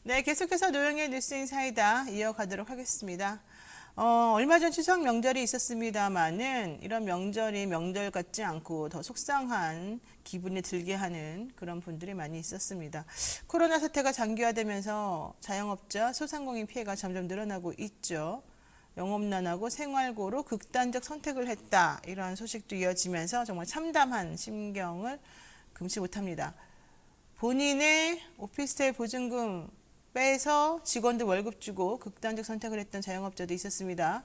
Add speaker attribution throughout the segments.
Speaker 1: 네, 계속해서 노영의 뉴스 인사이다 이어가도록 하겠습니다. 얼마 전 추석 명절이 있었습니다만은 이런 명절이 명절 같지 않고 더 속상한 기분이 들게 하는 그런 분들이 많이 있었습니다. 코로나 사태가 장기화되면서 자영업자, 소상공인 피해가 점점 늘어나고 있죠. 영업난하고 생활고로 극단적 선택을 했다. 이러한 소식도 이어지면서 정말 참담한 심경을 금치 못합니다. 본인의 오피스텔 보증금 빼서 직원들 월급 주고 극단적 선택을 했던 자영업자도 있었습니다.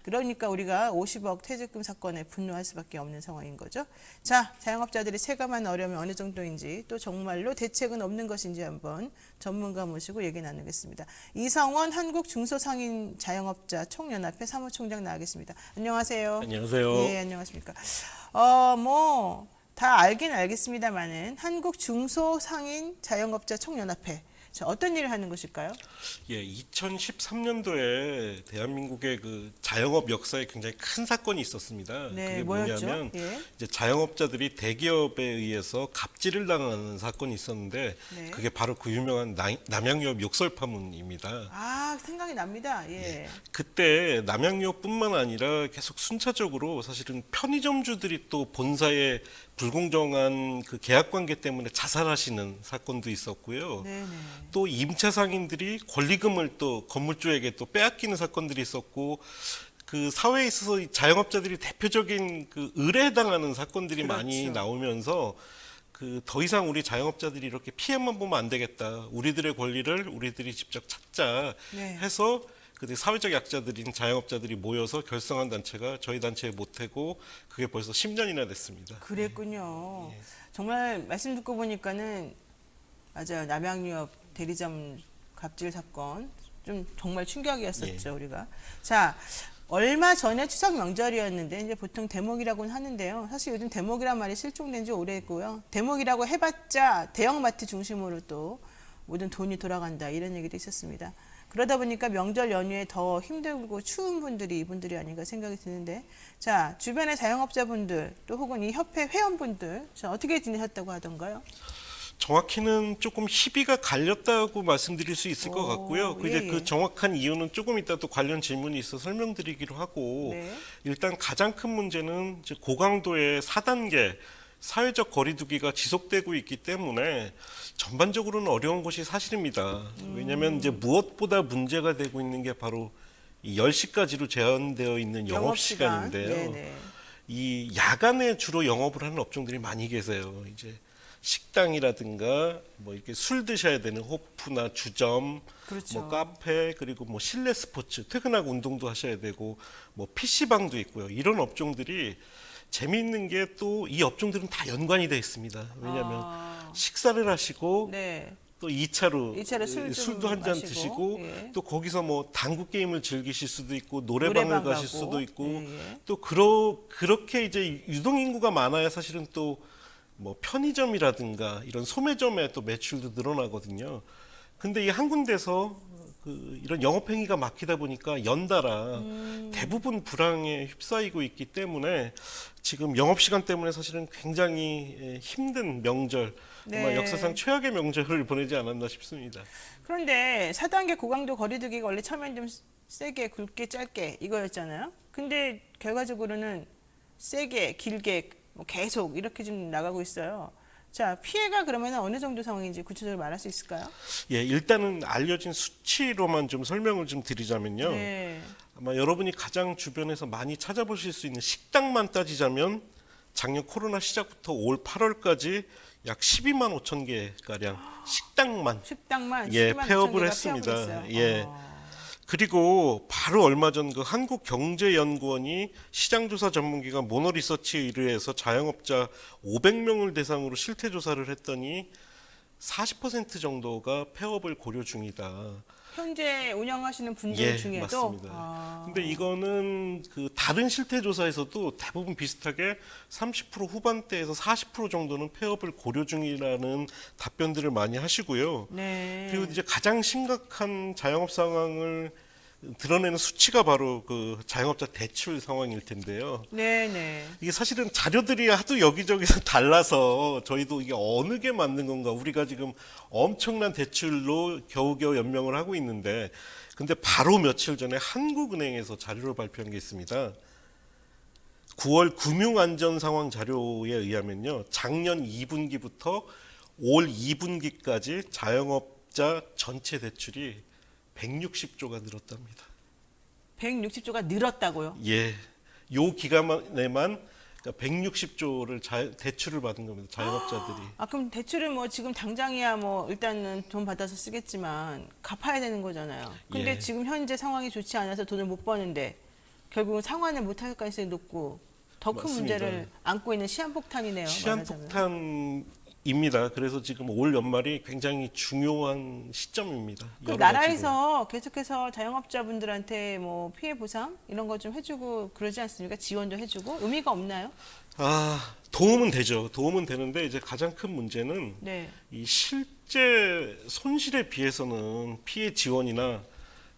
Speaker 1: 그러니까 우리가 50억 퇴직금 사건에 분노할 수밖에 없는 상황인 거죠. 자, 자영업자들이 체감한 어려움이 어느 정도인지 또 정말로 대책은 없는 것인지 한번 전문가 모시고 얘기 나누겠습니다. 이성원 한국중소상인자영업자 총연합회 사무총장 나와겠습니다. 안녕하세요.
Speaker 2: 안녕하세요.
Speaker 1: 예, 안녕하십니까. 다 알긴 알겠습니다만은 한국중소상인자영업자 총연합회. 자, 어떤 일을 하는 것일까요?
Speaker 2: 예, 2013년도에 대한민국의 그 자영업 역사에 굉장히 큰 사건이 있었습니다.
Speaker 1: 네,
Speaker 2: 그게
Speaker 1: 뭐였죠?
Speaker 2: 뭐냐면
Speaker 1: 예.
Speaker 2: 이제 자영업자들이 대기업에 의해서 갑질을 당하는 사건이 있었는데
Speaker 1: 네.
Speaker 2: 그게 바로 그 유명한 남양유업 욕설 파문입니다.
Speaker 1: 아, 생각이 납니다. 예.
Speaker 2: 그때 남양유업뿐만 아니라 계속 순차적으로 사실은 편의점주들이 또 본사의 불공정한 그 계약 관계 때문에 자살하시는 사건도 있었고요.
Speaker 1: 네네.
Speaker 2: 또 임차 상인들이 권리금을 또 건물주에게 또 빼앗기는 사건들이 있었고, 그 사회에 있어서 이 자영업자들이 대표적인 그 의뢰해당하는 사건들이
Speaker 1: 그렇죠.
Speaker 2: 많이 나오면서 그 더 이상 우리 자영업자들이 이렇게 피해만 보면 안 되겠다. 우리들의 권리를 우리들이 직접 찾자
Speaker 1: 네.
Speaker 2: 해서 그 사회적 약자들인 자영업자들이 모여서 결성한 단체가 저희 단체의 모태고 그게 벌써 10년이나 됐습니다.
Speaker 1: 그랬군요. 정말 말씀 듣고 보니까는 맞아요. 남양유업 대리점 갑질 사건 좀 정말 충격이었었죠, 우리가. 자, 얼마 전에 추석 명절이었는데 이제 보통 대목이라고는 하는데요. 사실 요즘 대목이란 말이 실종된 지 오래했고요. 대목이라고 해봤자 대형마트 중심으로 또 모든 돈이 돌아간다 이런 얘기도 있었습니다. 그러다 보니까 명절 연휴에 더 힘들고 추운 분들이 이분들이 아닌가 생각이 드는데, 자, 주변의 자영업자분들 또 혹은 이 협회 회원분들 자, 어떻게 지내셨다고 하던가요?
Speaker 2: 정확히는 조금 희비가 갈렸다고 말씀드릴 수 있을 것 같고요. 그 이제
Speaker 1: 예.
Speaker 2: 그 정확한 이유는 조금 이따 또 관련 질문이 있어 설명드리기로 하고,
Speaker 1: 네.
Speaker 2: 일단 가장 큰 문제는 이제 고강도의 4단계 사회적 거리두기가 지속되고 있기 때문에 전반적으로는 어려운 것이 사실입니다. 왜냐하면 이제 무엇보다 문제가 되고 있는 게 바로 이 10시까지로 제한되어 있는 영업시간인데요.
Speaker 1: 네네.
Speaker 2: 이 야간에 주로 영업을 하는 업종들이 많이 계세요. 이제 식당이라든가 뭐 이렇게 술 드셔야 되는 호프나 주점,
Speaker 1: 그렇죠.
Speaker 2: 뭐 카페, 그리고 뭐 실내 스포츠, 퇴근하고 운동도 하셔야 되고 뭐 PC방도 있고요. 이런 업종들이 재미있는 게 또 이 업종들은 다 연관이 되어 있습니다. 왜냐하면 식사를 하시고
Speaker 1: 네.
Speaker 2: 또 2차로
Speaker 1: 이차로 술 좀
Speaker 2: 술도 한 잔
Speaker 1: 마시고,
Speaker 2: 드시고
Speaker 1: 예.
Speaker 2: 또 거기서 뭐 당구 게임을 즐기실 수도 있고 노래방을
Speaker 1: 노래방
Speaker 2: 가실
Speaker 1: 가고,
Speaker 2: 수도 있고
Speaker 1: 예.
Speaker 2: 또 그렇게 이제 유동 인구가 많아야 사실은 또 뭐 편의점이라든가 이런 소매점의 또 매출도 늘어나거든요. 근데 이 한 군데서 그 이런 영업 행위가 막히다 보니까 연달아 대부분 불황에 휩싸이고 있기 때문에 지금 영업 시간 때문에 사실은 굉장히 힘든 명절, 아마
Speaker 1: 네.
Speaker 2: 역사상 최악의 명절을 보내지 않았나 싶습니다.
Speaker 1: 그런데 4단계 고강도 거리두기가 원래 처음엔 좀 세게, 굵게, 짧게 이거였잖아요. 근데 결과적으로는 세게, 길게 뭐 계속 이렇게 좀 나가고 있어요. 자, 피해가 그러면 어느 정도 상황인지 구체적으로 말할 수 있을까요?
Speaker 2: 예, 일단은 알려진 수치로만 좀 설명을 좀 드리자면요.
Speaker 1: 네.
Speaker 2: 아마 여러분이 가장 주변에서 많이 찾아보실 수 있는 식당만 따지자면 작년 코로나 시작부터 올 8월까지 약 12만 5천 개 가량 식당만
Speaker 1: 식당만
Speaker 2: 예,
Speaker 1: 10만 5천
Speaker 2: 폐업을
Speaker 1: 개가
Speaker 2: 했습니다.
Speaker 1: 폐업을 했어요.
Speaker 2: 예. 그리고 바로 얼마 전 그 한국경제연구원이 시장조사 전문기관 모노리서치에 의뢰해서 자영업자 500명을 대상으로 실태조사를 했더니 40% 정도가 폐업을 고려 중이다.
Speaker 1: 현재 운영하시는 분들
Speaker 2: 예,
Speaker 1: 중에도
Speaker 2: 맞습니다. 근데 이거는 그 다른 실태 조사에서도 대부분 비슷하게 30% 후반대에서 40% 정도는 폐업을 고려 중이라는 답변들을 많이 하시고요.
Speaker 1: 네.
Speaker 2: 그리고 이제 가장 심각한 자영업 상황을 드러내는 수치가 바로 그 자영업자 대출 상황일 텐데요.
Speaker 1: 네네.
Speaker 2: 이게 사실은 자료들이 하도 여기저기서 달라서 저희도 이게 어느 게 맞는 건가, 우리가 지금 엄청난 대출로 겨우겨우 연명을 하고 있는데, 근데 바로 며칠 전에 한국은행에서 자료를 발표한 게 있습니다. 9월 금융안전 상황 자료에 의하면요, 작년 2분기부터 올 2분기까지 자영업자 전체 대출이 160조가 늘었답니다.
Speaker 1: 160조가 늘었다고요?
Speaker 2: 예, 요 기간에만 160조를 대출을 받은 겁니다. 자영업자들이.
Speaker 1: 아, 그럼 대출은 뭐 지금 당장이야 뭐 일단은 돈 받아서 쓰겠지만 갚아야 되는 거잖아요. 근데
Speaker 2: 예.
Speaker 1: 지금 현재 상황이 좋지 않아서 돈을 못 버는데 결국은 상환을 못 할 가능성이 높고 더 큰
Speaker 2: 맞습니다.
Speaker 1: 문제를 안고 있는 시한폭탄이네요. 말하자면.
Speaker 2: 시한폭탄입니다. 그래서 지금 올 연말이 굉장히 중요한 시점입니다.
Speaker 1: 그
Speaker 2: 여러
Speaker 1: 나라에서 계속해서 자영업자분들한테 뭐 피해 보상 이런 거 좀 해주고 그러지 않습니까? 지원도 해주고 의미가 없나요?
Speaker 2: 도움은 되죠. 도움은 되는데 이제 가장 큰 문제는
Speaker 1: 네.
Speaker 2: 이 실제 손실에 비해서는 피해 지원이나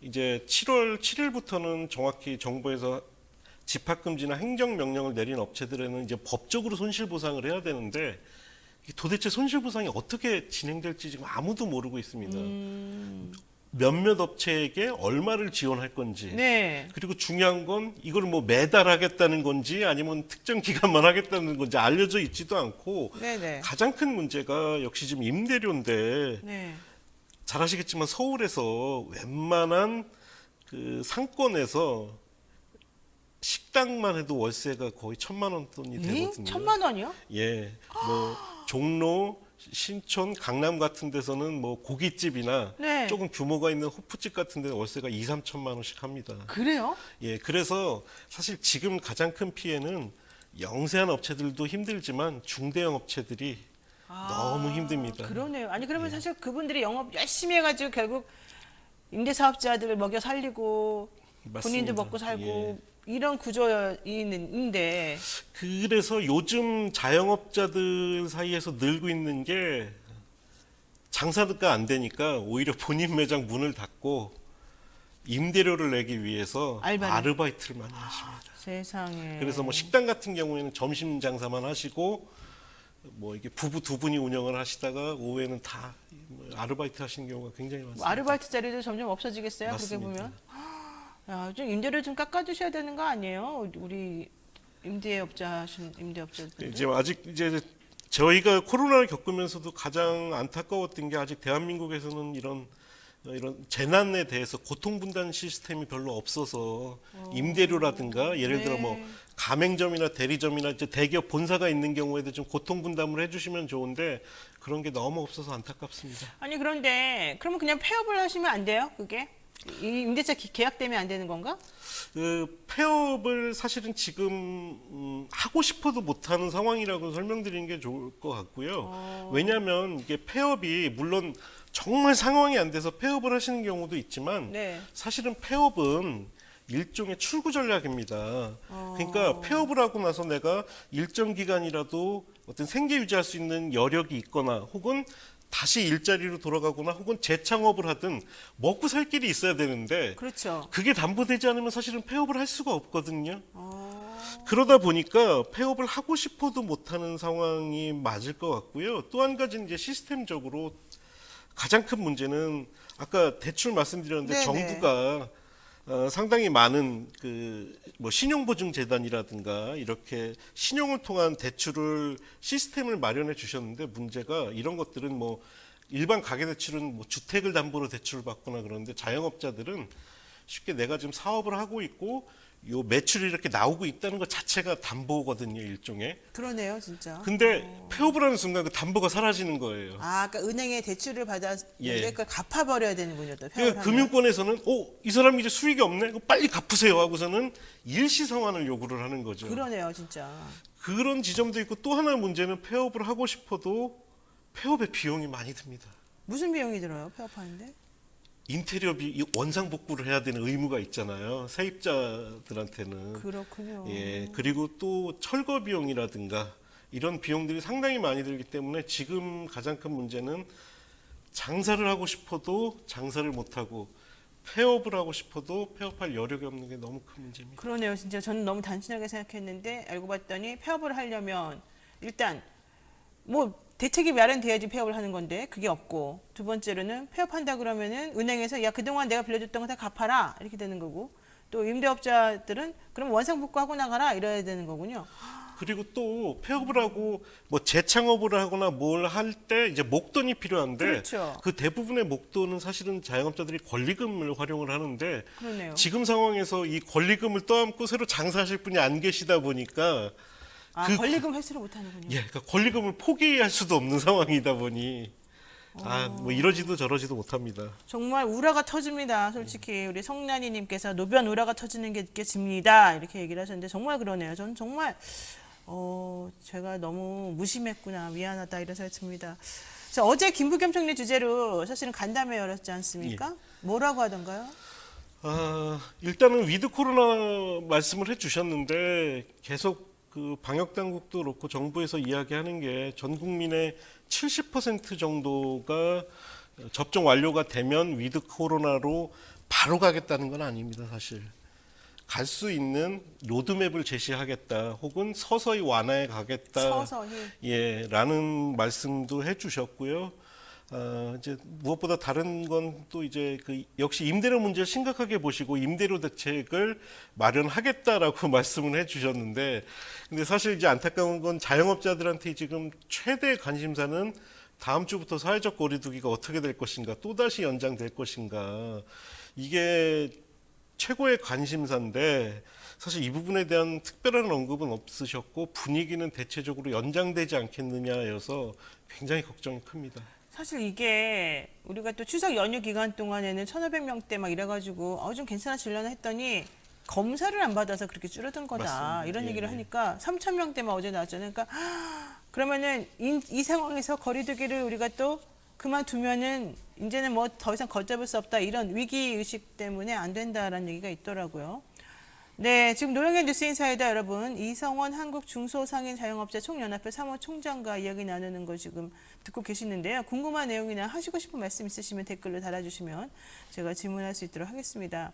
Speaker 2: 이제 7월 7일부터는 정확히 정부에서 집합금지나 행정명령을 내린 업체들에는 이제 법적으로 손실보상을 해야 되는데, 도대체 손실보상이 어떻게 진행될지 지금 아무도 모르고 있습니다. 몇몇 업체에게 얼마를 지원할 건지,
Speaker 1: 네.
Speaker 2: 그리고 중요한 건 이걸 뭐 매달 하겠다는 건지 아니면 특정 기간만 하겠다는 건지 알려져 있지도 않고,
Speaker 1: 네네.
Speaker 2: 가장 큰 문제가 역시 지금 임대료인데,
Speaker 1: 네.
Speaker 2: 잘 아시겠지만 서울에서 웬만한 그 상권에서 식당만 해도 월세가 거의 1,000만 원 돈이 되거든요.
Speaker 1: 1,000만 원이요?
Speaker 2: 예, 뭐 종로, 신촌, 강남 같은 데서는 뭐 고깃집이나
Speaker 1: 네.
Speaker 2: 조금 규모가 있는 호프집 같은 데는 월세가 2, 3천만 원씩 합니다.
Speaker 1: 그래요?
Speaker 2: 예, 그래서 사실 지금 가장 큰 피해는 영세한 업체들도 힘들지만 중대형 업체들이 너무 힘듭니다.
Speaker 1: 그러네요. 아니 그러면 사실 그분들이 영업 열심히 해가지고 결국 임대사업자들을 먹여 살리고 본인도
Speaker 2: 맞습니다.
Speaker 1: 먹고 살고 이런 구조인데
Speaker 2: 그래서 요즘 자영업자들 사이에서 늘고 있는 게, 장사가 안 되니까 오히려 본인 매장 문을 닫고 임대료를 내기 위해서
Speaker 1: 알바를.
Speaker 2: 아르바이트를 많이 하십니다.
Speaker 1: 세상에.
Speaker 2: 그래서 뭐 식당 같은 경우에는 점심 장사만 하시고, 뭐 이게 부부 두 분이 운영을 하시다가 오후에는 다 아르바이트 하시는 경우가 굉장히 많습니다.
Speaker 1: 뭐 아르바이트 자리도 점점 없어지겠어요?
Speaker 2: 맞습니다.
Speaker 1: 그렇게 보면. 야, 좀 임대료 좀 깎아주셔야 되는 거 아니에요? 우리 임대업자들.
Speaker 2: 이제 아직 이제 저희가 코로나를 겪으면서도 가장 안타까웠던 게, 아직 대한민국에서는 이런 재난에 대해서 고통 분담 시스템이 별로 없어서 임대료라든가 예를 들어 뭐 가맹점이나 대리점이나 이제 대기업 본사가 있는 경우에도 좀 고통 분담을 해주시면 좋은데, 그런 게 너무 없어서 안타깝습니다.
Speaker 1: 아니 그런데 그러면 그냥 폐업을 하시면 안 돼요? 그게? 이 임대차 계약되면 안 되는 건가?
Speaker 2: 그 폐업을 사실은 지금 하고 싶어도 못하는 상황이라고 설명드리는 게 좋을 것 같고요. 왜냐하면 이게 폐업이 물론 정말 상황이 안 돼서 폐업을 하시는 경우도 있지만,
Speaker 1: 네.
Speaker 2: 사실은 폐업은 일종의 출구 전략입니다. 그러니까 폐업을 하고 나서 내가 일정 기간이라도 어떤 생계 유지할 수 있는 여력이 있거나, 혹은 다시 일자리로 돌아가거나, 혹은 재창업을 하든 먹고 살 길이 있어야 되는데,
Speaker 1: 그렇죠.
Speaker 2: 그게 담보되지 않으면 사실은 폐업을 할 수가 없거든요. 그러다 보니까 폐업을 하고 싶어도 못하는 상황이 맞을 것 같고요. 또 한 가지는 이제 시스템적으로 가장 큰 문제는, 아까 대출 말씀드렸는데
Speaker 1: 네네.
Speaker 2: 정부가 상당히 많은 뭐 신용보증재단이라든가 이렇게 신용을 통한 대출을 시스템을 마련해 주셨는데, 문제가 이런 것들은 뭐 일반 가계대출은 뭐 주택을 담보로 대출을 받거나 그러는데, 자영업자들은 쉽게 내가 지금 사업을 하고 있고 요 매출이 이렇게 나오고 있다는 것 자체가 담보거든요, 일종의.
Speaker 1: 그러네요, 진짜.
Speaker 2: 근데 폐업을 하는 순간 그 담보가 사라지는 거예요.
Speaker 1: 아, 그러니까 은행에 대출을 받았는데
Speaker 2: 예.
Speaker 1: 그걸 갚아버려야 되는군요, 또 폐업을
Speaker 2: 그러니까
Speaker 1: 하면.
Speaker 2: 금융권에서는 이 사람이 이제 수익이 없네, 그거 빨리 갚으세요 하고서는 일시 상환을 요구를 하는 거죠.
Speaker 1: 그러네요, 진짜.
Speaker 2: 그런 지점도 있고, 또 하나의 문제는 폐업을 하고 싶어도 폐업의 비용이 많이 듭니다.
Speaker 1: 무슨 비용이 들어요, 폐업하는데?
Speaker 2: 인테리어비 원상 복구를 해야 되는 의무가 있잖아요, 세입자들한테는.
Speaker 1: 그렇군요.
Speaker 2: 예, 그리고 또 철거 비용이라든가 이런 비용들이 상당히 많이 들기 때문에, 지금 가장 큰 문제는 장사를 하고 싶어도 장사를 못하고 폐업을 하고 싶어도 폐업할 여력이 없는 게 너무 큰 문제입니다.
Speaker 1: 그러네요. 진짜 저는 너무 단순하게 생각했는데 알고 봤더니 폐업을 하려면 일단 뭐 대책이 마련돼야지 폐업을 하는 건데 그게 없고, 두 번째로는 폐업한다 그러면은 은행에서 야 그동안 내가 빌려줬던 거 다 갚아라 이렇게 되는 거고, 또 임대업자들은 그럼 원상복구하고 나가라 이래야 되는 거군요.
Speaker 2: 그리고 또 폐업을 하고 뭐 재창업을 하거나 뭘 할 때 이제 목돈이 필요한데
Speaker 1: 그렇죠.
Speaker 2: 그 대부분의 목돈은 사실은 자영업자들이 권리금을 활용을 하는데
Speaker 1: 그러네요.
Speaker 2: 지금 상황에서 이 권리금을 떠안고 새로 장사하실 분이 안 계시다 보니까
Speaker 1: 아,
Speaker 2: 그
Speaker 1: 권리금 회수를 못 하는군요.
Speaker 2: 예, 그러니까 권리금을 포기할 수도 없는 상황이다 보니 뭐 이러지도 저러지도 못합니다.
Speaker 1: 정말 우라가 터집니다. 솔직히 우리 성난이님께서 노변 우라가 터지는 게 느껴집니다. 이렇게 얘기를 하셨는데 정말 그러네요. 저는 정말 제가 너무 무심했구나, 미안하다 이런 생각이 듭니다. 자, 어제 김부겸 총리 주재로 사실은 간담회 열었지 않습니까? 뭐라고 하던가요?
Speaker 2: 일단은 위드 코로나 말씀을 해주셨는데 계속 그 방역 당국도 그렇고 정부에서 이야기하는 게 전 국민의 70% 정도가 접종 완료가 되면 위드 코로나로 바로 가겠다는 건 아닙니다, 사실. 갈 수 있는 로드맵을 제시하겠다, 혹은 서서히 완화해 가겠다.
Speaker 1: 서서히.
Speaker 2: 예, 라는 말씀도 해주셨고요. 이제 무엇보다 다른 건 또 이제 그 역시 임대료 문제를 심각하게 보시고 임대료 대책을 마련하겠다라고 말씀을 해주셨는데, 근데 사실 이제 안타까운 건 자영업자들한테 지금 최대 관심사는 다음 주부터 사회적 거리두기가 어떻게 될 것인가, 또 다시 연장될 것인가, 이게 최고의 관심사인데 사실 이 부분에 대한 특별한 언급은 없으셨고 분위기는 대체적으로 연장되지 않겠느냐여서 굉장히 걱정이 큽니다.
Speaker 1: 사실 이게 우리가 또 추석 연휴 기간 동안에는 1,500명대 막 이래가지고 좀 괜찮아지려나 했더니 검사를 안 받아서 그렇게 줄어든 거다.
Speaker 2: 맞습니다.
Speaker 1: 이런
Speaker 2: 예,
Speaker 1: 얘기를
Speaker 2: 예.
Speaker 1: 하니까 3,000명대만 어제 나왔잖아요. 그러니까 그러면은 이 상황에서 거리두기를 우리가 또 그만두면은 이제는 뭐 더 이상 걷잡을 수 없다, 이런 위기 의식 때문에 안 된다라는 얘기가 있더라고요. 네, 지금 노영의 뉴스인사이다 여러분, 이성원 한국중소상인자영업자 총연합회 사무총장과 이야기 나누는 거 지금 듣고 계시는데요. 궁금한 내용이나 하시고 싶은 말씀 있으시면 댓글로 달아주시면 제가 질문할 수 있도록 하겠습니다.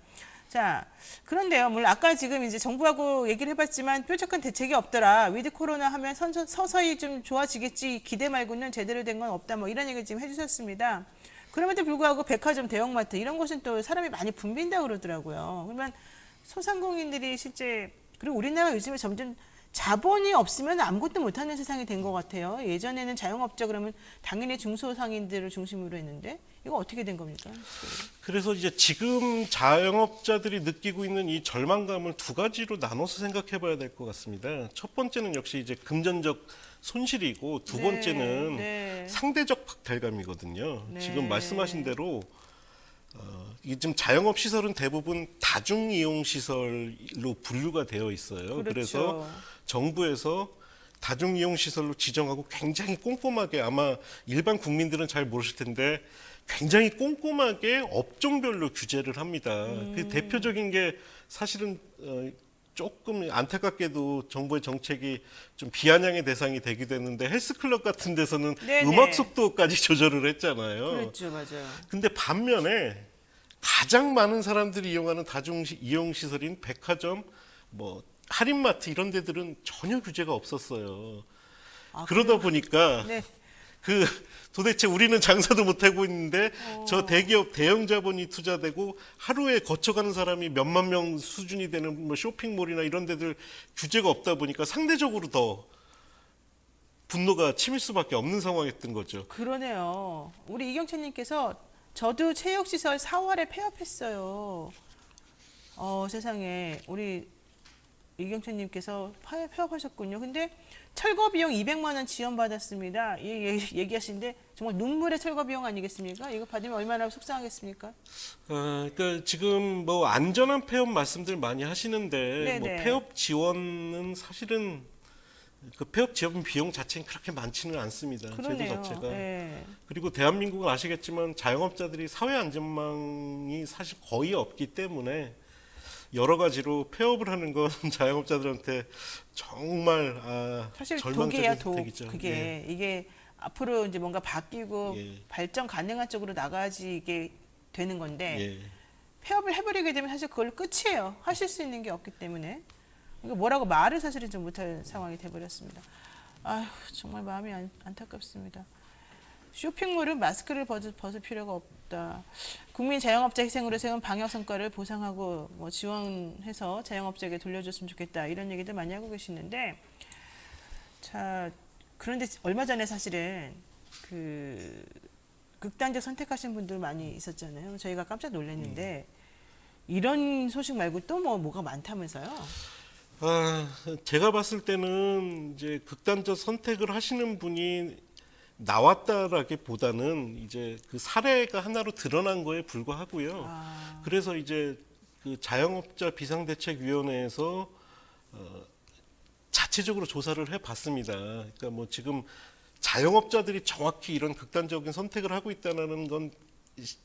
Speaker 1: 자, 그런데요, 물론 아까 지금 이제 정부하고 얘기를 해봤지만 뾰족한 대책이 없더라. 위드 코로나 하면 서서히 좀 좋아지겠지, 기대 말고는 제대로 된 건 없다, 뭐 이런 얘기 지금 해주셨습니다. 그럼에도 불구하고 백화점, 대형마트 이런 곳은 또 사람이 많이 붐빈다고 그러더라고요. 그러면 소상공인들이 실제, 그리고 우리나라 요즘에 점점 자본이 없으면 아무것도 못하는 세상이 된 것 같아요. 예전에는 자영업자 그러면 당연히 중소상인들을 중심으로 했는데 이거 어떻게 된 겁니까?
Speaker 2: 그래서 이제 지금 자영업자들이 느끼고 있는 이 절망감을 두 가지로 나눠서 생각해 봐야 될 것 같습니다. 첫 번째는 역시 이제 금전적 손실이고, 두 번째는
Speaker 1: 네.
Speaker 2: 상대적 박탈감이거든요.
Speaker 1: 네.
Speaker 2: 지금 말씀하신 대로 이게 지금 자영업 시설은 대부분 다중 이용 시설로 분류가 되어 있어요.
Speaker 1: 그렇죠.
Speaker 2: 그래서 정부에서 다중 이용 시설로 지정하고 굉장히 꼼꼼하게, 아마 일반 국민들은 잘 모르실 텐데 굉장히 꼼꼼하게 업종별로 규제를 합니다. 그 대표적인 게 사실은 조금 안타깝게도 정부의 정책이 좀 비아냥의 대상이 되기도 했는데 헬스클럽 같은 데서는
Speaker 1: 네네.
Speaker 2: 음악 속도까지 조절을 했잖아요.
Speaker 1: 그렇죠, 맞아요.
Speaker 2: 근데 반면에 가장 많은 사람들이 이용하는 다중 이용 시설인 백화점, 뭐 할인마트 이런 데들은 전혀 규제가 없었어요. 그러다 보니까
Speaker 1: 네.
Speaker 2: 그 도대체 우리는 장사도 못 하고 있는데 저 대기업 대형 자본이 투자되고 하루에 거쳐가는 사람이 몇만 명 수준이 되는 뭐 쇼핑몰이나 이런 데들 규제가 없다 보니까 상대적으로 더 분노가 치밀 수밖에 없는 상황이었던 거죠.
Speaker 1: 그러네요. 우리 이경채님께서 저도 체육시설 4월에 폐업했어요. 세상에, 우리 이경채님께서 폐업하셨군요. 근데 철거 비용 200만 원 지원받았습니다. 얘기하시는데 정말 눈물의 철거 비용 아니겠습니까? 이거 받으면 얼마나 속상하겠습니까?
Speaker 2: 그러니까 지금 뭐 안전한 폐업 말씀들 많이 하시는데 뭐
Speaker 1: 네네.
Speaker 2: 폐업 지원은 사실은 그 폐업 지원 비용 자체는 그렇게 많지는 않습니다. 제도
Speaker 1: 그러네요.
Speaker 2: 자체가.
Speaker 1: 네.
Speaker 2: 그리고 대한민국은 아시겠지만 자영업자들이 사회 안전망이 사실 거의 없기 때문에 여러 가지로 폐업을 하는 건 자영업자들한테 정말
Speaker 1: 사실
Speaker 2: 절망적인
Speaker 1: 독이에요,
Speaker 2: 혜택이죠.
Speaker 1: 그게.
Speaker 2: 예.
Speaker 1: 이게 앞으로 이제 뭔가 바뀌고
Speaker 2: 예.
Speaker 1: 발전 가능한 쪽으로 나가야지 이게 되는 건데
Speaker 2: 예.
Speaker 1: 폐업을 해버리게 되면 사실 그걸로 끝이에요. 하실 수 있는 게 없기 때문에. 그러니까 뭐라고 말을 사실은 좀 못할 상황이 돼버렸습니다. 아휴, 정말 마음이 안타깝습니다. 쇼핑몰은 마스크를 벗을 필요가 없다. 국민 자영업자 희생으로 세운 방역 성과를 보상하고 뭐 지원해서 자영업자에게 돌려줬으면 좋겠다. 이런 얘기들 많이 하고 계시는데, 자, 그런데 얼마 전에 사실은 그 극단적 선택하신 분들 많이 있었잖아요. 저희가 깜짝 놀랐는데 이런 소식 말고 또 뭐가 많다면서요?
Speaker 2: 제가 봤을 때는 이제 극단적 선택을 하시는 분이 나왔다라기보다는 이제 그 사례가 하나로 드러난 거에 불과하고요. 그래서 이제 그 자영업자 비상대책위원회에서 자체적으로 조사를 해봤습니다. 그러니까 뭐 지금 자영업자들이 정확히 이런 극단적인 선택을 하고 있다는 건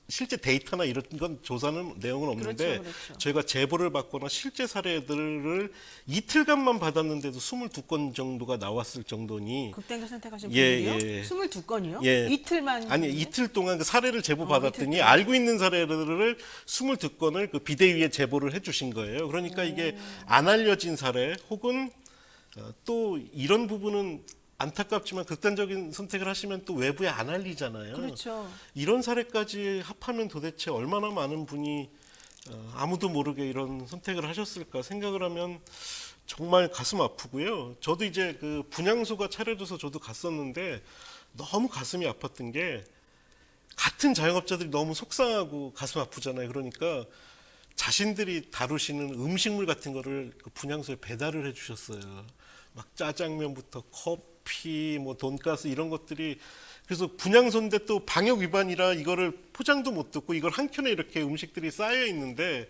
Speaker 2: 실제 데이터나 이런 건 조사는 내용은 없는데
Speaker 1: 그렇죠.
Speaker 2: 저희가 제보를 받거나 실제 사례들을 이틀간만 받았는데도 22건 정도가 나왔을 정도니
Speaker 1: 극단적 선택하신
Speaker 2: 예,
Speaker 1: 분들이요?
Speaker 2: 예.
Speaker 1: 22건이요?
Speaker 2: 예.
Speaker 1: 이틀만?
Speaker 2: 아니 이틀 동안 그 사례를 제보
Speaker 1: 이틀
Speaker 2: 받았더니
Speaker 1: 동안.
Speaker 2: 알고 있는 사례들을 22건을 그 비대위에 제보를 해주신 거예요. 그러니까 이게 안 알려진 사례 혹은 또 이런 부분은 안타깝지만 극단적인 선택을 하시면 또 외부에 안 알리잖아요.
Speaker 1: 그렇죠.
Speaker 2: 이런 사례까지 합하면 도대체 얼마나 많은 분이 아무도 모르게 이런 선택을 하셨을까 생각을 하면 정말 가슴 아프고요. 저도 이제 그 분향소가 차려져서 저도 갔었는데 너무 가슴이 아팠던 게 같은 자영업자들이 너무 속상하고 가슴 아프잖아요. 그러니까 자신들이 다루시는 음식물 같은 거를 그 분향소에 배달을 해주셨어요. 막 짜장면부터 커피, 뭐 돈가스 이런 것들이 그래서 분향소인데 또 방역 위반이라 이거를 포장도 못 듣고 이걸 한 켠에 이렇게 음식들이 쌓여 있는데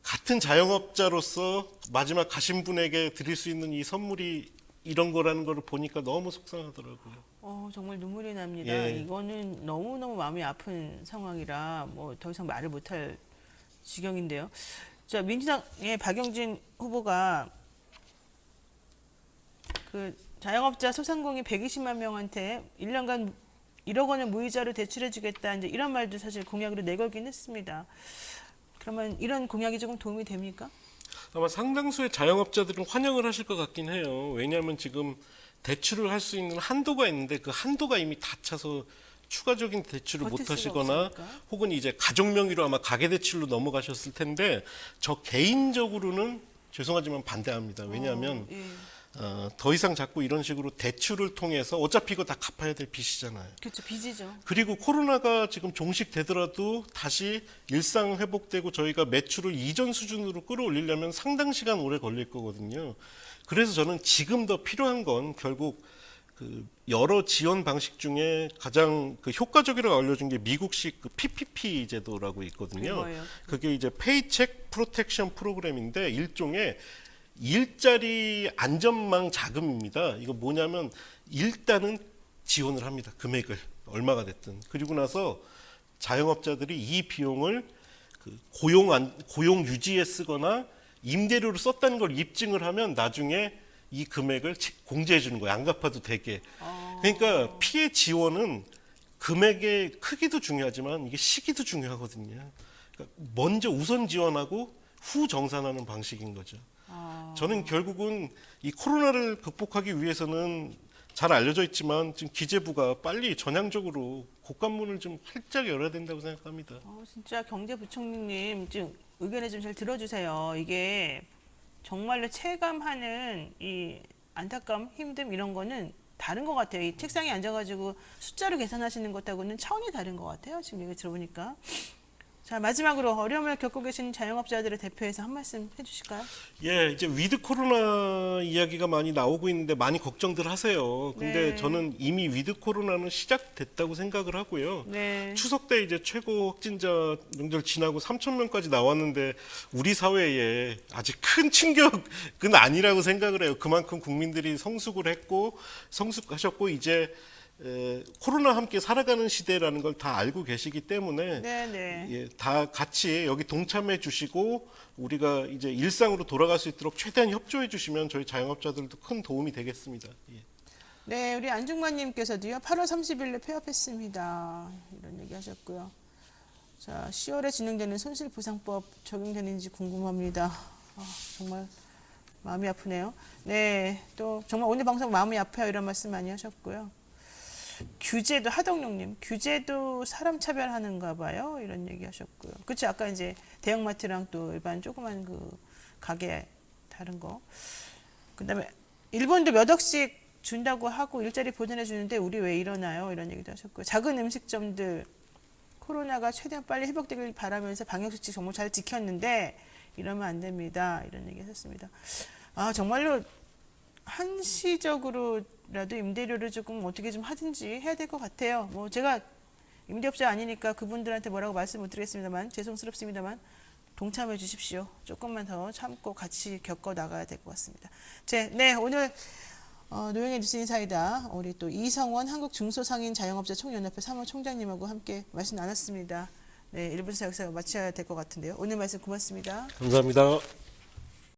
Speaker 2: 같은 자영업자로서 마지막 가신 분에게 드릴 수 있는 이 선물이 이런 거라는 걸 보니까 너무 속상하더라고요.
Speaker 1: 정말 눈물이 납니다.
Speaker 2: 예.
Speaker 1: 이거는 너무너무 마음이 아픈 상황이라 뭐 더 이상 말을 못할 지경인데요. 자, 민주당의 박영진 후보가 그 자영업자 소상공인 120만 명한테 1년간 1억 원을 무이자로 대출해주겠다 이제 이런 말도 사실 공약으로 내걸긴 했습니다. 그러면 이런 공약이 조금 도움이 됩니까?
Speaker 2: 아마 상당수의 자영업자들은 환영을 하실 것 같긴 해요. 왜냐하면 지금 대출을 할 수 있는 한도가 있는데 그 한도가 이미 다 차서 추가적인 대출을
Speaker 1: 버틸
Speaker 2: 못
Speaker 1: 수가
Speaker 2: 하시거나
Speaker 1: 없으니까.
Speaker 2: 혹은 이제 가족 명의로 아마 가계대출로 넘어가셨을 텐데 저 개인적으로는 죄송하지만 반대합니다. 왜냐하면
Speaker 1: 예.
Speaker 2: 더 이상 자꾸 이런 식으로 대출을 통해서 어차피 이거 다 갚아야 될 빚이잖아요.
Speaker 1: 그렇죠. 빚이죠.
Speaker 2: 그리고 코로나가 지금 종식되더라도 다시 일상 회복되고 저희가 매출을 이전 수준으로 끌어올리려면 상당 시간 오래 걸릴 거거든요. 그래서 저는 지금 더 필요한 건 결국 그 여러 지원 방식 중에 가장 그 효과적이라고 알려진 게 미국식 그 PPP 제도라고 있거든요.
Speaker 1: 뭐예요?
Speaker 2: 그게 이제 페이책 프로텍션 프로그램인데 일종의 일자리 안전망 자금입니다. 이거 뭐냐면 일단은 지원을 합니다. 금액을 얼마가 됐든. 그리고 나서 자영업자들이 이 비용을 그 고용 유지에 쓰거나 임대료로 썼다는 걸 입증을 하면 나중에 이 금액을 공제해 주는 거예요. 안 갚아도 되게. 그러니까 피해 지원은 금액의 크기도 중요하지만 이게 시기도 중요하거든요. 그러니까 먼저 우선 지원하고 후 정산하는 방식인 거죠. 저는 결국은 이 코로나를 극복하기 위해서는 잘 알려져 있지만 지금 기재부가 빨리 전향적으로 곡간문을 좀 활짝 열어야 된다고 생각합니다.
Speaker 1: 진짜 경제부총리님 좀 의견을 좀 잘 들어주세요. 이게 정말로 체감하는 이 안타까움, 힘듦 이런 거는 다른 것 같아요. 이 책상에 앉아가지고 숫자로 계산하시는 것하고는 차원이 다른 것 같아요. 지금 얘기 들어보니까. 자, 마지막으로 어려움을 겪고 계신 자영업자들을 대표해서 한 말씀 해주실까요?
Speaker 2: 예, 이제 위드 코로나 이야기가 많이 나오고 있는데 많이 걱정들 하세요. 근데
Speaker 1: 네.
Speaker 2: 저는 이미 위드 코로나는 시작됐다고 생각을 하고요.
Speaker 1: 네.
Speaker 2: 추석 때 이제 최고 확진자 명절 지나고 3천 명까지 나왔는데 우리 사회에 아직 큰 충격은 아니라고 생각을 해요. 그만큼 국민들이 성숙하셨고 이제 코로나 함께 살아가는 시대라는 걸 다 알고 계시기 때문에
Speaker 1: 네네.
Speaker 2: 예, 다 같이 여기 동참해 주시고 우리가 이제 일상으로 돌아갈 수 있도록 최대한 협조해 주시면 저희 자영업자들도 큰 도움이 되겠습니다. 예.
Speaker 1: 네, 우리 안중만님께서도요. 8월 30일에 폐업했습니다. 이런 얘기 하셨고요. 자, 10월에 진행되는 손실보상법 적용되는지 궁금합니다. 정말 마음이 아프네요. 네, 또 정말 오늘 방송 마음이 아파요 이런 말씀 많이 하셨고요. 규제도 하덕룡님 규제도 사람 차별하는가 봐요 이런 얘기 하셨고요. 그렇죠. 아까 이제 대형마트랑 또 일반 조그만 그 가게 다른 거. 그다음에 일본도 몇 억씩 준다고 하고 일자리 보존해 주는데 우리 왜 이러나요 이런 얘기도 하셨고요. 작은 음식점들 코로나가 최대한 빨리 회복되길 바라면서 방역수칙 정말 잘 지켰는데 이러면 안 됩니다. 이런 얘기 하셨습니다. 정말로 한시적으로라도 임대료를 조금 어떻게 좀 하든지 해야 될 것 같아요. 뭐 제가 임대업자 아니니까 그분들한테 뭐라고 말씀 못 드리겠습니다만 죄송스럽습니다만 동참해 주십시오. 조금만 더 참고 같이 겪어 나가야 될 것 같습니다. 네, 오늘 노영의 뉴스 인사이다. 우리 또 이성원 한국중소상인자영업자 총연합회 사무총장님하고 함께 말씀 나눴습니다. 네, 1분 여기서 마쳐야 될 것 같은데요. 오늘 말씀 고맙습니다.
Speaker 2: 감사합니다.